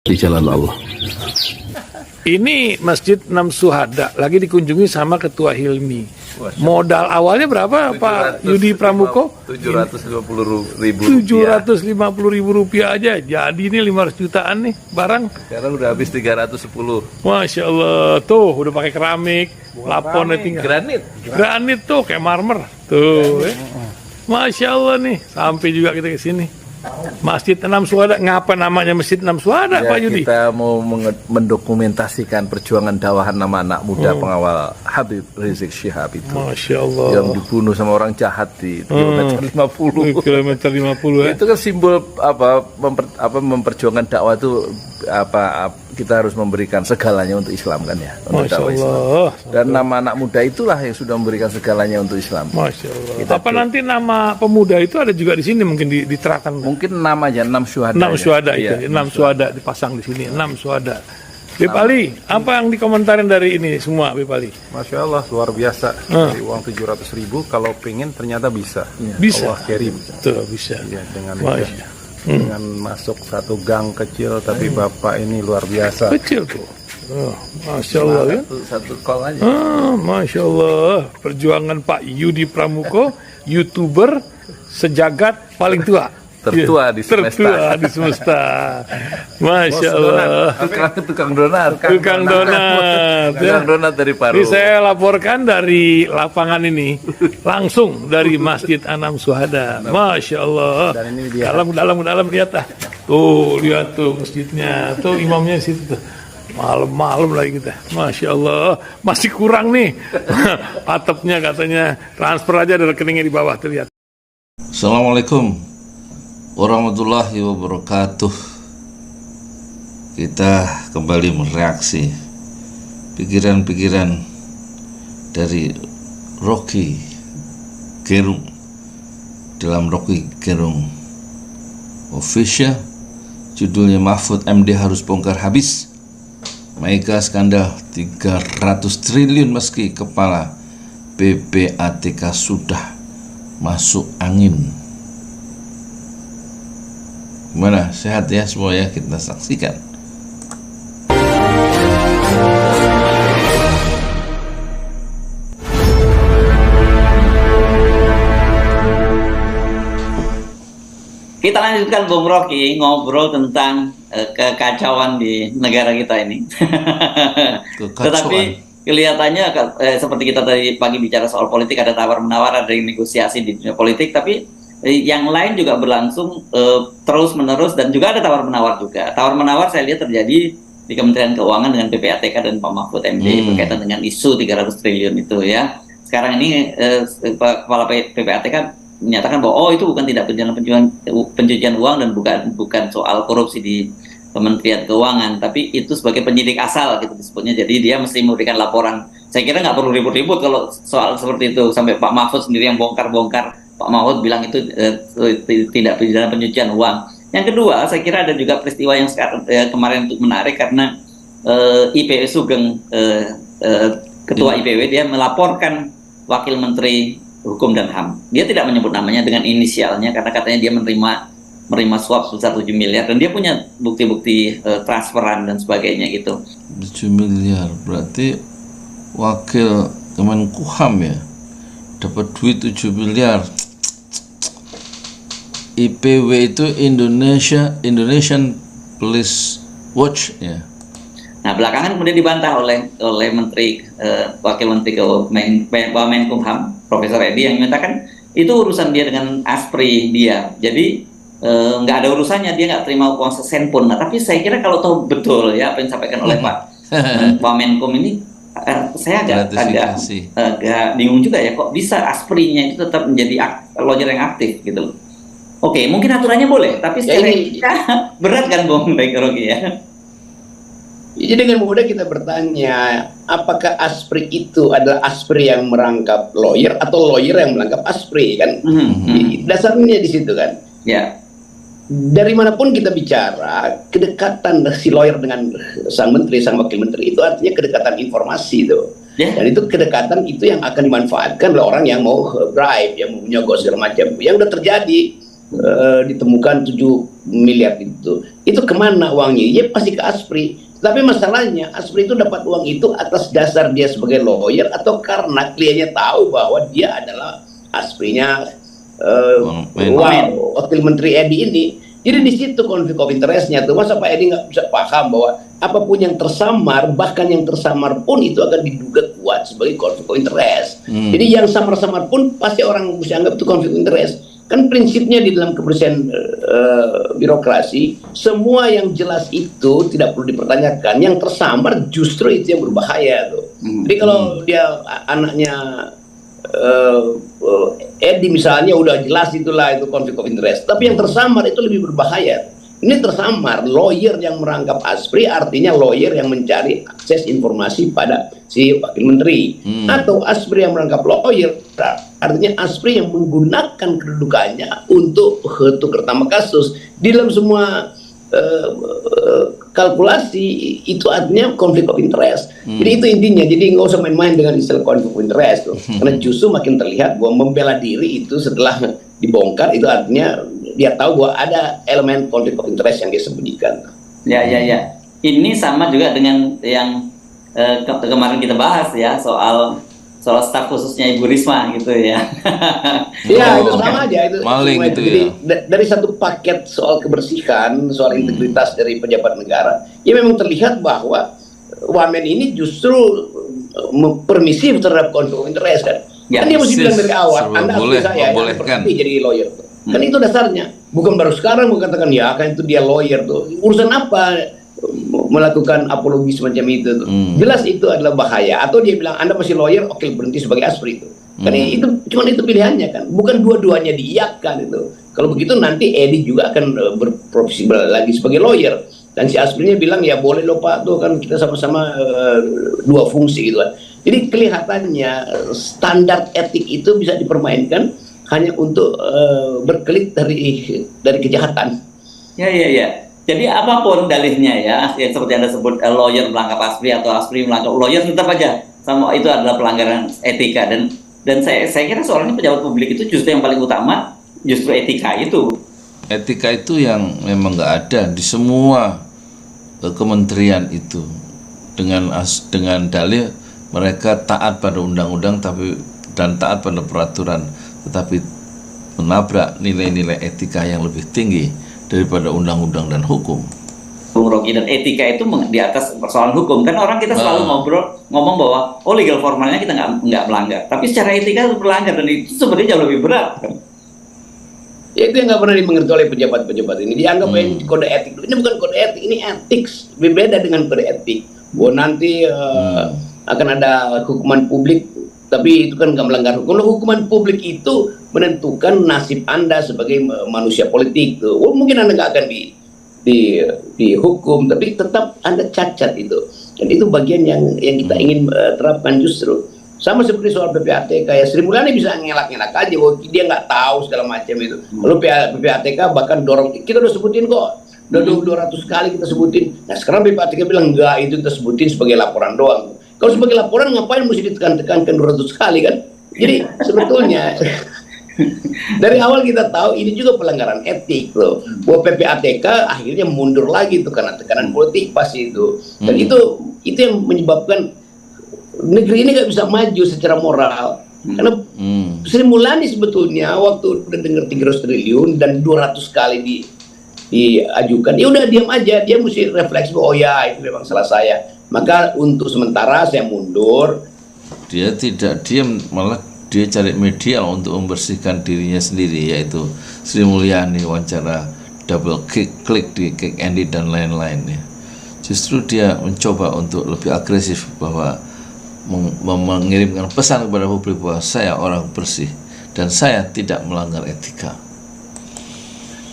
di jalan Allah. Ini Masjid Enam Syuhada lagi dikunjungi sama Ketua Hilmi. Modal awalnya berapa Pak Yudi Pramuko? 750.000 rupiah aja. Jadi ini 500 jutaan nih barang. Sekarang udah habis 310. Masya Allah, tuh udah pakai keramik, laponnya tinggal. Granit tuh kayak marmer. Tuh, Masya Allah nih, sampai juga kita ke sini. Masjid Enam Syuhada, ngapa namanya Masjid Enam Syuhada, Ya, Pak Yudi? kita mau mendokumentasikan perjuangan dakwah nama anak muda pengawal Habib Rizik Syihab itu. Masya Allah. Yang dibunuh sama orang jahat di kilometer 50. Kilometer 50 ya. Itu kan simbol memperjuangkan dakwah itu kita harus memberikan segalanya untuk Islam kan ya, untuk Masya dakwah Islam. Allah. Dan nama anak muda itulah yang sudah memberikan segalanya untuk Islam. Masya Allah. Kita Apa nanti nama pemuda itu ada juga di sini mungkin diterapkan? Mungkin namanya 6 syuhada. 6 syuhada itu, Iya, 6 syuhada dipasang di sini, 6 syuhada. Bipali, apa yang dikomentarin dari ini semua, Bipali? Masya Allah, luar biasa. Dari uang 700.000, kalau pengen ternyata bisa. Bisa. Allah kirim. Tuh, bisa. Ya, dengan Masya. masuk satu gang kecil, tapi Bapak ini luar biasa. Kecil tuh. Oh, Masya Allah ya. Satu call aja. Masya Allah. Perjuangan Pak Yudi Pramuko, YouTuber sejagat paling tua. Tertua di semesta. Tertua di semesta. Masya Allah. Tukang donat. Tukang donat. Tukang donat dari Paru. Ini saya laporkan dari lapangan ini, langsung dari Masjid Enam Syuhada. Masya Allah. Dan ini dia. Dalam lihat ah. Tuh lihat tuh masjidnya, tuh imamnya di situ tuh. Malam-malam lagi kita. Masya Allah. Masih kurang nih. Atapnya katanya transfer aja dari rekeningnya di bawah tuh lihat. Assalamualaikum warahmatullahi wabarakatuh. Kita kembali mereaksi pikiran-pikiran dari Rocky Gerung dalam Rocky Gerung Official. Judulnya Mahfud MD harus bongkar habis, mega skandal 300 triliun meski kepala PPATK sudah masuk angin. Gimana? Sehat ya semua ya, kita saksikan. Kita lanjutkan Bung Rocky ngobrol tentang kekacauan di negara kita ini. Tetapi kelihatannya seperti kita tadi pagi bicara soal politik, ada tawar-menawar, ada negosiasi di dunia politik, tapi yang lain juga berlangsung terus-menerus, dan juga ada tawar-menawar juga. Tawar-menawar saya lihat terjadi di Kementerian Keuangan dengan PPATK dan Pak Mahfud MD berkaitan dengan isu 300 triliun itu ya. Sekarang ini Kepala PPATK menyatakan bahwa itu bukan tidak pencucian uang dan bukan soal korupsi di Kementerian Keuangan, tapi itu sebagai penyidik asal gitu disebutnya. Jadi dia mesti memberikan laporan. Saya kira nggak perlu ribut-ribut kalau soal seperti itu, sampai Pak Mahfud sendiri yang bongkar-bongkar. Pak Mahfud bilang itu tidak pidana pencucian uang. Yang kedua, saya kira ada juga peristiwa yang kemarin untuk menarik karena IPW Sugeng, Ketua IPW, dia melaporkan Wakil Menteri Hukum dan HAM. Dia tidak menyebut namanya dengan inisialnya karena katanya dia menerima suap sebesar 7 miliar dan dia punya bukti-bukti transferan dan sebagainya gitu. 7 miliar berarti Wakil Kemenkumham ya dapat duit 7 miliar. IPW itu Indonesian Police Watch ya. Nah, belakangan kemudian dibantah oleh Menteri Wakil Menteri Kemenkumham Profesor Edi yang menyatakan itu urusan dia dengan ASPRI dia. Jadi nggak ada urusannya, dia nggak terima uang sesen pun. Nah, tapi saya kira kalau tahu betul ya apa yang disampaikan oleh Pak Wamenkum ini, saya agak bingung juga ya, kok bisa ASPRI-nya itu tetap menjadi lawyer yang aktif gitu loh. Oke, mungkin aturannya boleh, tapi secara berat kan Bung Rocky ya. Jadi dengan mudah kita bertanya, apakah ASPRI itu adalah ASPRI yang merangkap lawyer atau lawyer yang merangkap ASPRI kan? Dasarnya di situ kan. Ya. Dari manapun kita bicara, kedekatan si lawyer dengan sang menteri, sang wakil menteri itu artinya kedekatan informasi itu. Dan itu kedekatan itu yang akan dimanfaatkan oleh orang yang mau bribe, yang mau menyogok segala macam. Yang sudah terjadi ditemukan 7 miliar itu kemana uangnya? Ya pasti ke ASPRI. Tapi masalahnya ASPRI itu dapat uang itu atas dasar dia sebagai lawyer atau karena kliennya tahu bahwa dia adalah ASPRI-nya Wakil Menteri Edi ini. Jadi di situ konflik of interest-nya tuh. Masa Pak Edi nggak bisa paham bahwa apapun yang tersamar, bahkan yang tersamar pun itu akan diduga kuat sebagai konflik of interest. Jadi yang samar-samar pun pasti orang bisa anggap itu konflik of interest. Kan prinsipnya di dalam kebersihan birokrasi, semua yang jelas itu tidak perlu dipertanyakan. Yang tersamar justru itu yang berbahaya tuh. Jadi kalau dia anaknya Edi misalnya udah jelas itulah itu konflik of interest. Tapi yang tersamar itu lebih berbahaya. Ini tersamar, lawyer yang merangkap ASPRI artinya lawyer yang mencari akses informasi pada si wakil menteri. Atau ASPRI yang merangkap lawyer, artinya ASPRI yang menggunakan kedudukannya untuk tukar tambah kasus. Di dalam semua kalkulasi itu artinya konflik of interest. Jadi itu intinya. Jadi nggak usah main-main dengan istilah konflik of interest tuh. Karena justru makin terlihat bahwa membela diri itu setelah dibongkar itu artinya dia tahu bahwa ada elemen konflik of interest yang dia sembunyikan. Ya. Ini sama juga dengan yang kemarin kita bahas ya, soal staf khususnya Ibu Risma gitu ya. Iya, itu sama aja itu. Maling itu Jadi dari satu paket soal kebersihan, soal integritas dari pejabat negara, ya memang terlihat bahwa Wamen ini justru permisif terhadap konflik of interest kan. Ya, kan dia mesti bilang dari awal, Anda akui saya membolehkan. jadi lawyer tuh. Kan itu dasarnya. Bukan baru sekarang mengatakan ya kan itu dia lawyer tuh. Urusan apa melakukan apologi semacam itu tuh. Jelas itu adalah bahaya. Atau dia bilang Anda masih lawyer, oke berhenti sebagai ASPRI itu. Kan itu cuma itu pilihannya kan. Bukan dua-duanya diiyakan itu. Kalau begitu nanti Edi juga akan berprofesi lagi sebagai lawyer. Dan si ASPRI-nya bilang ya boleh loh Pak tuh kan kita sama-sama dua fungsi gitu kan. Jadi kelihatannya standar etik itu bisa dipermainkan hanya untuk berkelit dari kejahatan. Ya. Jadi apapun dalihnya ya, yang seperti Anda sebut lawyer melangkap ASPRI atau ASPRI melangkap lawyer, tetap aja sama itu adalah pelanggaran etika. Dan saya kira soalnya pejabat publik itu justru yang paling utama justru etika itu. Etika itu yang memang nggak ada di semua kementerian itu. Dengan dalih mereka taat pada undang-undang dan taat pada peraturan, tetapi menabrak nilai-nilai etika yang lebih tinggi daripada undang-undang dan hukum. Bung Rocky, dan etika itu di atas persoalan hukum. Kan orang kita selalu ngomong bahwa legal formalnya kita nggak melanggar, tapi secara etika itu melanggar, dan itu sebenarnya jauh lebih berat. Ya itu yang nggak pernah dimengerti oleh pejabat-pejabat ini. Dianggap ini kode etik. Ini bukan kode etik, ini ethics. Berbeda dengan kode etik. Bahwa nanti akan ada hukuman publik, tapi itu kan nggak melanggar hukum. Hukuman publik itu menentukan nasib Anda sebagai manusia politik. Mungkin Anda nggak akan dihukum, tapi tetap Anda cacat itu. Dan itu bagian yang kita ingin terapkan justru. Sama seperti soal PPATK ya, Sri Mulyani bisa ngelak-ngelak aja, dia nggak tahu segala macam itu. Lalu PPATK bahkan dorong, kita udah sebutin kok, udah 200 kali kita sebutin. Nah sekarang PPATK bilang enggak, itu kita sebutin sebagai laporan doang. Kalau sebagai laporan ngapain mesti ditekan-tekankan 200 kali kan? Jadi sebetulnya dari awal kita tahu ini juga pelanggaran etik loh. Bahwa PPATK akhirnya mundur lagi tuh karena tekanan politik pasti itu. Dan itu yang menyebabkan negeri ini nggak bisa maju secara moral. Karena Sri Mulyani sebetulnya waktu udah dengar 300 triliun dan 200 kali diajukan, ya udah diam aja, dia mesti refleks bahwa oh ya itu memang salah saya. Maka untuk sementara saya mundur. Dia tidak diam, malah dia cari media untuk membersihkan dirinya sendiri, yaitu Sri Mulyani wawancara double klik di Kick Andy dan lain-lain ya. Justru dia mencoba untuk lebih agresif bahwa mengirimkan pesan kepada publik bahwa saya orang bersih dan saya tidak melanggar etika.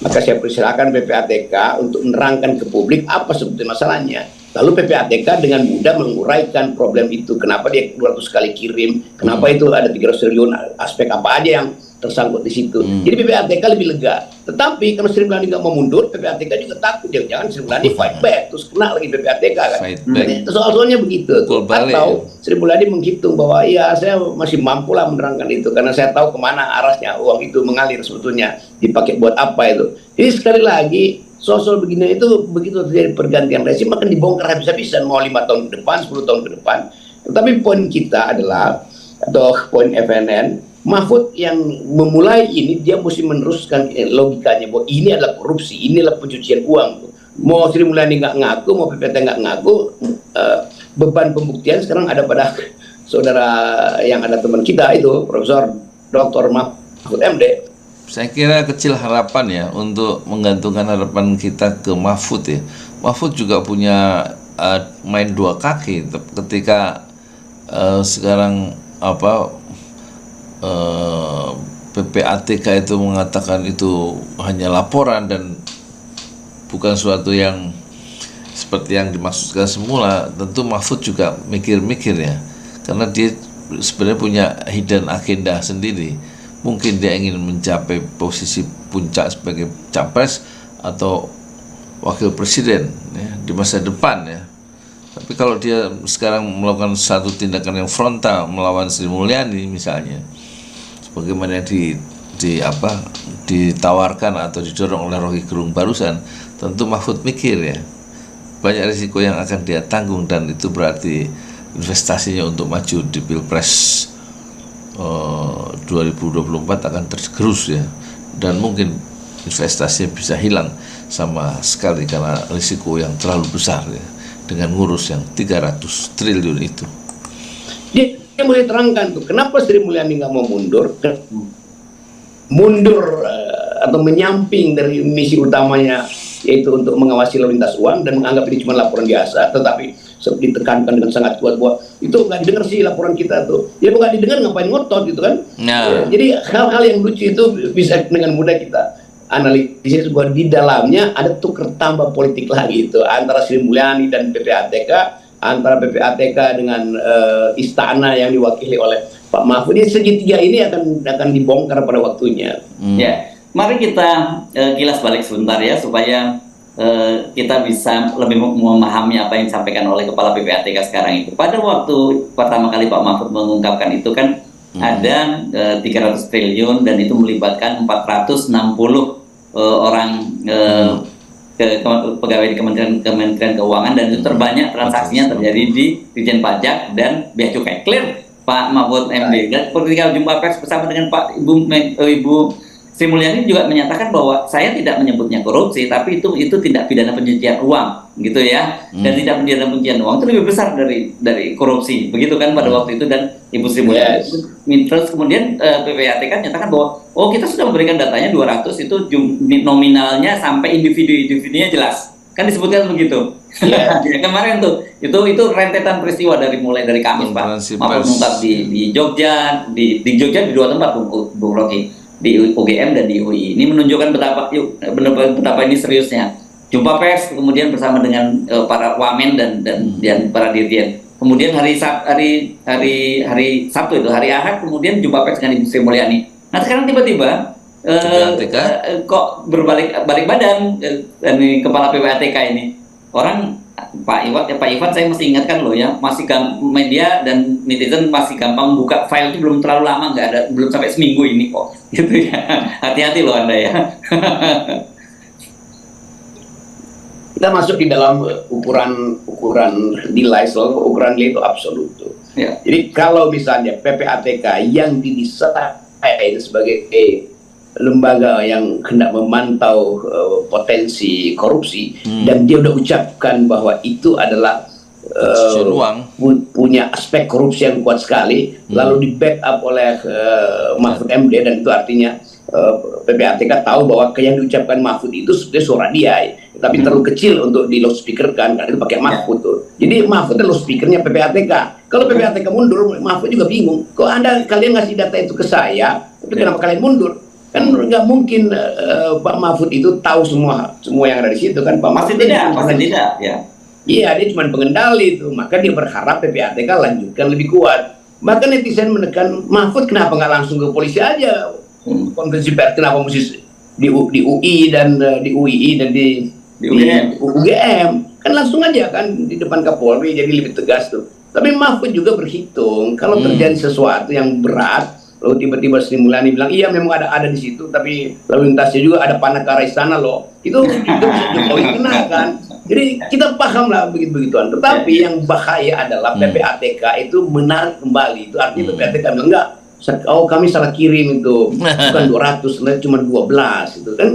Maka saya persilakan PPATK untuk menerangkan ke publik apa sebetulnya masalahnya. Lalu PPATK dengan mudah menguraikan problem itu. Kenapa dia 200 kali kirim, kenapa itu ada 300 triliun, aspek apa aja yang tersangkut di situ. Jadi PPATK lebih lega. Tetapi kalau Sri Mulyani nggak mau mundur, PPATK juga takut. Jangan Sri Mulyani fight back, terus kena lagi PPATK kan. Fight back. Soal-soalnya begitu. Pukul balik, Atau Sri Mulyani menghitung bahwa ya saya masih mampu lah menerangkan itu karena saya tahu kemana arahnya uang itu mengalir sebetulnya, dipakai buat apa itu. Jadi sekali lagi sosok begini itu begitu terjadi pergantian rezim akan dibongkar habis-habisan, mau 5 tahun ke depan, 10 tahun ke depan. Tetapi poin kita adalah, atau poin FNN, Mahfud yang memulai ini dia mesti meneruskan logikanya bahwa ini adalah korupsi, inilah pencucian uang. Mau Sri Mulyani nggak ngaku, mau PPT nggak ngaku, beban pembuktian sekarang ada pada saudara yang ada teman kita itu Profesor Dr. Mahfud MD. Saya kira kecil harapan ya untuk menggantungkan harapan kita ke Mahfud ya. Mahfud juga punya main dua kaki ketika sekarang PPATK itu mengatakan itu hanya laporan dan bukan suatu yang seperti yang dimaksudkan semula. Tentu Mahfud juga mikir-mikir ya, karena dia sebenarnya punya hidden agenda sendiri. Mungkin dia ingin mencapai posisi puncak sebagai capres atau wakil presiden ya, di masa depan ya. Tapi kalau dia sekarang melakukan satu tindakan yang frontal melawan Sri Mulyani misalnya, sebagaimana ditawarkan atau didorong oleh Rocky Gerung barusan, tentu Mahfud mikir ya, banyak risiko yang akan dia tanggung dan itu berarti investasinya untuk maju di Pilpres 2024 akan tergerus ya, dan mungkin investasinya bisa hilang sama sekali karena risiko yang terlalu besar ya, dengan ngurus yang 300 triliun itu. Dia mulai terangkan tuh, kenapa Sri Mulyani nggak mau mundur atau menyamping dari misi utamanya, yaitu untuk mengawasi lalu lintas uang dan menganggap ini cuma laporan biasa, tetapi ditekankan dengan sangat kuat bahwa itu nggak didengar sih laporan kita tuh. Ya nggak didengar ngapain ngotot gitu kan? Nah. Jadi hal-hal yang lucu itu bisa dengan mudah kita analisis bahwa di dalamnya ada tuker tambah politik lagi itu antara Sri Mulyani dan PPATK, antara PPATK dengan istana yang diwakili oleh Pak Mahfud. Ini segitiga ini akan dibongkar pada waktunya. Ya, mari kita kilas balik sebentar ya supaya kita bisa lebih memahami apa yang disampaikan oleh Kepala PPATK sekarang itu. Pada waktu pertama kali Pak Mahfud mengungkapkan itu kan ada 300 triliun dan itu melibatkan 460 orang pegawai di Kementerian Keuangan, dan itu terbanyak transaksinya terjadi di Ditjen Pajak dan Bea Cukai. Clear Pak Mahfud MD. Dan ketika jumpa pers bersama dengan Ibu Sri Mulyani juga menyatakan bahwa saya tidak menyebutnya korupsi, tapi itu tidak pidana pencucian uang, gitu ya. Dan tidak pidana pencucian uang itu lebih besar dari korupsi, begitu kan pada waktu itu. Dan Ibu Sri Mulyani terus kemudian PPATK menyatakan bahwa kita sudah memberikan datanya 200 itu nominalnya sampai individunya jelas. Kan disebutkan begitu. Ya, kemarin tuh itu rentetan peristiwa mulai dari Kamis Pak Mahfud mengungkap di Jogja, di Jogja di 2 tempat Bung Rocky, di UGM dan di UI. Ini menunjukkan betapa ini seriusnya. Jumpa pers kemudian bersama dengan para wamen dan para dirjen. Kemudian hari Sabtu itu, hari Ahad kemudian jumpa pers dengan Ibu Sri Mulyani. Nah sekarang tiba-tiba kok balik badan ini Kepala PPATK ini. Orang Pak Iwan saya masih ingatkan loh ya, media dan netizen masih gampang buka file itu belum terlalu lama, belum sampai seminggu ini kok, gitu ya. Hati-hati loh Anda ya. Kita masuk di dalam ukuran nilai, selalu ukuran nilai itu absolut tuh. Ya. Jadi kalau misalnya PPATK yang didesain sebagai lembaga yang hendak memantau potensi korupsi, dan dia udah ucapkan bahwa itu adalah punya aspek korupsi yang kuat sekali, lalu di backup oleh Mahfud MD, dan itu artinya PPATK tahu bahwa yang diucapkan Mahfud itu sebenarnya suara dia, tapi terlalu kecil untuk di loudspeaker kan, karena itu pakai Mahfud tuh. Jadi Mahfud adalah loudspeakernya PPATK. Kalau PPATK mundur, Mahfud juga bingung. Kok kalian ngasih data itu ke saya, tapi kenapa kalian mundur? Kan nggak mungkin Pak Mahfud itu tahu semua yang ada di situ kan. Pak Mahfud pasti tidak ya. Iya, dia cuma pengendali itu. Maka dia berharap PPATK lanjutkan lebih kuat. Maka netizen menekan Mahfud, kenapa nggak langsung ke polisi aja? konferensi pers kenapa mesti di UI dan di UII dan di UGM, kan langsung aja kan di depan Kapolri, jadi lebih tegas tuh. Tapi Mahfud juga berhitung kalau terjadi sesuatu yang berat, lalu tiba-tiba Sri Mulyani bilang iya memang ada di situ, tapi lalu lintasnya juga ada panah ke arah istana loh, itu bisa Jokowi kena kan. Jadi kita paham lah begitu-begituan. Tetapi yang bahaya adalah PPATK itu menarik kembali. Itu artinya PPATK bilang enggak, kami salah kirim itu, bukan 200, cuma 12 itu kan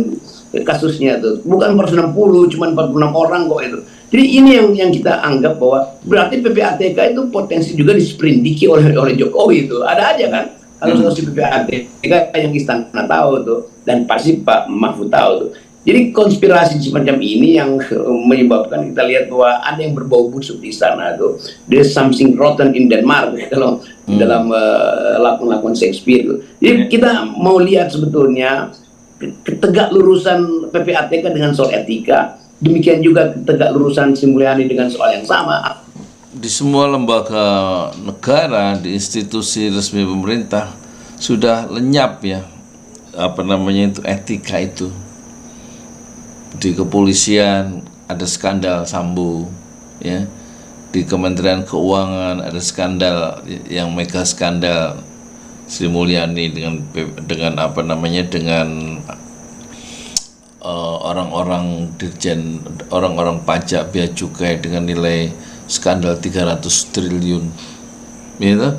kasusnya tuh, bukan 460, cuma 46 orang kok itu. Jadi ini yang kita anggap bahwa berarti PPATK itu potensi juga disprindiki oleh Jokowi itu. Ada aja kan kalau si PPATK yang istana tahu tuh, dan pasti Pak Mahfud tahu tuh. Jadi konspirasi semacam ini yang menyebabkan kita lihat bahwa ada yang berbau busuk di sana tuh. There's something rotten in Denmark kalau dalam lakon-lakon Shakespeare tuh. Jadi kita mau lihat sebetulnya tegak lurusan PPATK dengan soal etika, demikian juga tegak lurusan Sri Mulyani dengan soal yang sama. Di semua lembaga negara, di institusi resmi pemerintah sudah lenyap ya itu etika itu. Di kepolisian ada skandal Sambo, ya. Di Kementerian Keuangan ada skandal yang mega skandal Sri Mulyani dengan orang-orang dirjen, orang-orang pajak, bea cukai dengan nilai skandal 300 triliun, gitu.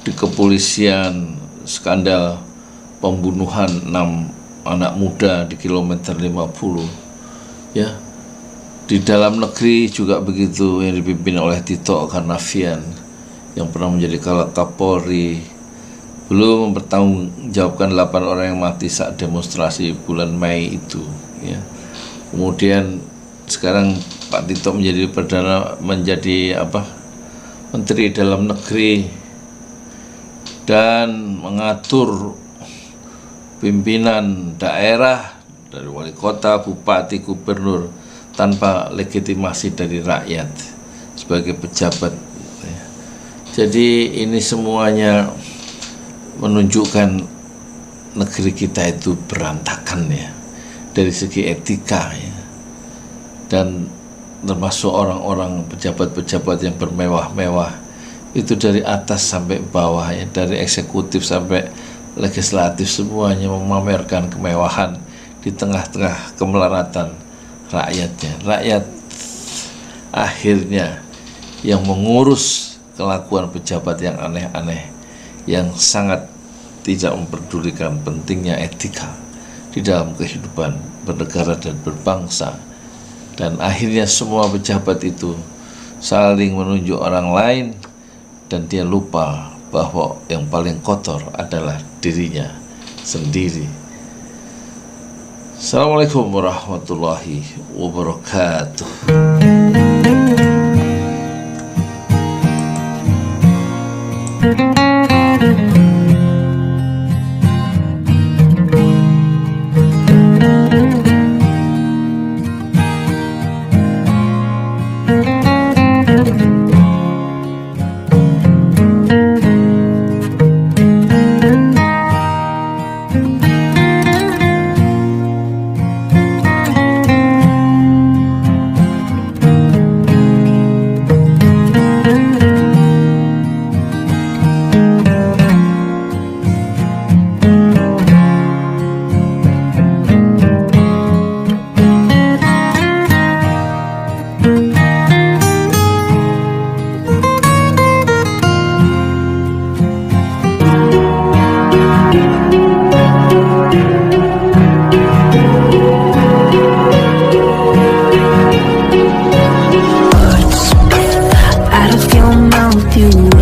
Di kepolisian skandal pembunuhan 6 anak muda di kilometer 50, ya. Di dalam negeri juga begitu, yang dipimpin oleh Tito Karnavian yang pernah menjadi Kapolri, belum mempertanggungjawabkan 8 orang yang mati saat demonstrasi bulan Mei itu, ya. Kemudian sekarang Pak Tito menjadi Menteri Dalam Negeri dan mengatur pimpinan daerah dari wali kota, bupati, gubernur tanpa legitimasi dari rakyat sebagai pejabat. Jadi ini semuanya menunjukkan negeri kita itu berantakan ya dari segi etika ya. Dan termasuk orang-orang pejabat-pejabat yang bermewah-mewah itu dari atas sampai bawah ya, dari eksekutif sampai legislatif semuanya memamerkan kemewahan di tengah-tengah kemelaratan rakyatnya. Rakyat akhirnya yang mengurus kelakuan pejabat yang aneh-aneh, yang sangat tidak memperdulikan pentingnya etika di dalam kehidupan bernegara dan berbangsa. Dan akhirnya semua pejabat itu saling menunjuk orang lain dan dia lupa bahwa yang paling kotor adalah dirinya sendiri. Assalamualaikum warahmatullahi wabarakatuh. Out of your mouth, you